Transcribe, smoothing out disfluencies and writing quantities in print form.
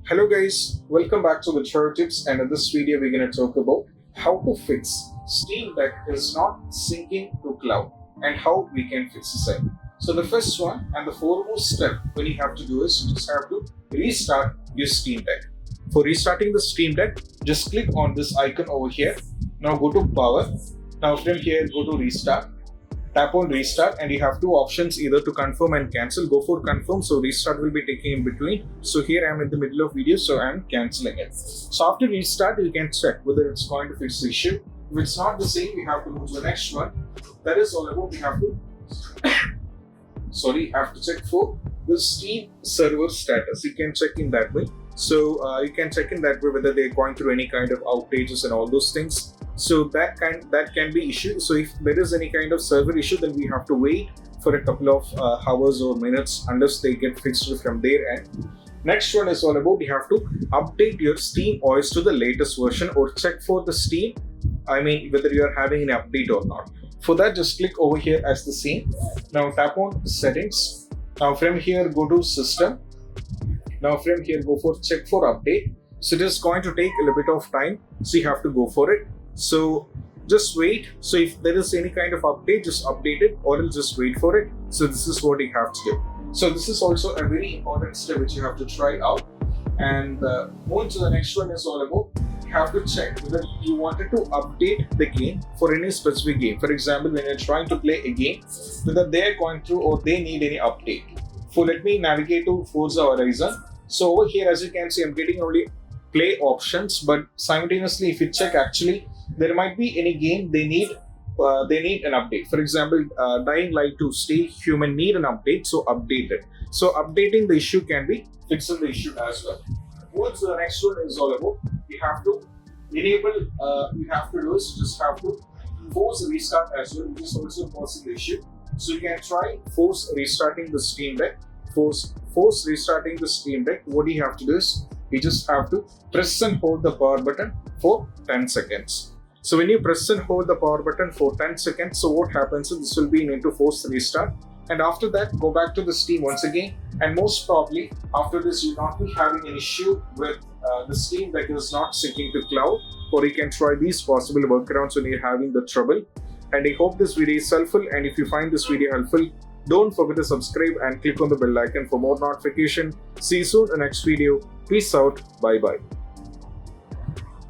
Hello guys, welcome back to the Chart Tips, and in this video we're going to talk about how to fix Steam Deck is not syncing to cloud and how we can fix this. So the first one and the foremost step when you have to do is you just have to restart your Steam Deck. For restarting the Steam Deck, just click on this icon over here. Now go to power. Now from here go to restart. Tap on restart and you have two options, either to confirm and cancel. Go for confirm, so restart will be taking in between. So here I am in the middle of video, so I am cancelling it. So after restart you can check whether it's going to fix the issue. If it's not the same, we have to move to the next one. That is all about we have to have to check for the Steam server status. You can check in that way. So you can check in that way whether they're going through any kind of outages and all those things. So that can be issue. So if there is any kind of server issue, then we have to wait for a couple of hours or minutes unless they get fixed from their end. Next one is all about you have to update your Steam OS to the latest version or check for the Steam. Whether you are having an update or not. For that, just click over here as the same. Now tap on settings. Now from here go to system. Now from here go for check for update. So it is going to take a little bit of time, so you have to go for it. So just wait. So if there is any kind of update, just update it or else just wait for it. So this is what you have to do. So this is also a very important step which you have to try out. And moving to the next one is all about you have to check whether you wanted to update the game for any specific game. For example, when you're trying to play a game, whether they're going through or they need any update. So let me navigate to Forza Horizon. So over here, as you can see, I'm getting only play options, but simultaneously if you check, actually there might be any game they need an update. For example, Dying Light to Stay Human need an update, so update it. So updating the issue can be fixing the issue as well. What the next one is all about, you have to enable, you have to do is just have to force restart as well, which is also causing the issue. So you can try force restarting the Steam Deck. Force restarting the Steam Deck. What you have to do is you just have to press and hold the power button for 10 seconds. So when you press and hold the power button for 10 seconds, so what happens is this will be into force restart. And after that, go back to the Steam once again. And most probably after this, you'll not be having an issue with the Steam Deck is not syncing to cloud, or you can try these possible workarounds when you're having the trouble. And I hope this video is helpful. And if you find this video helpful, don't forget to subscribe and click on the bell icon for more notification. See you soon in the next video. Peace out. Bye bye.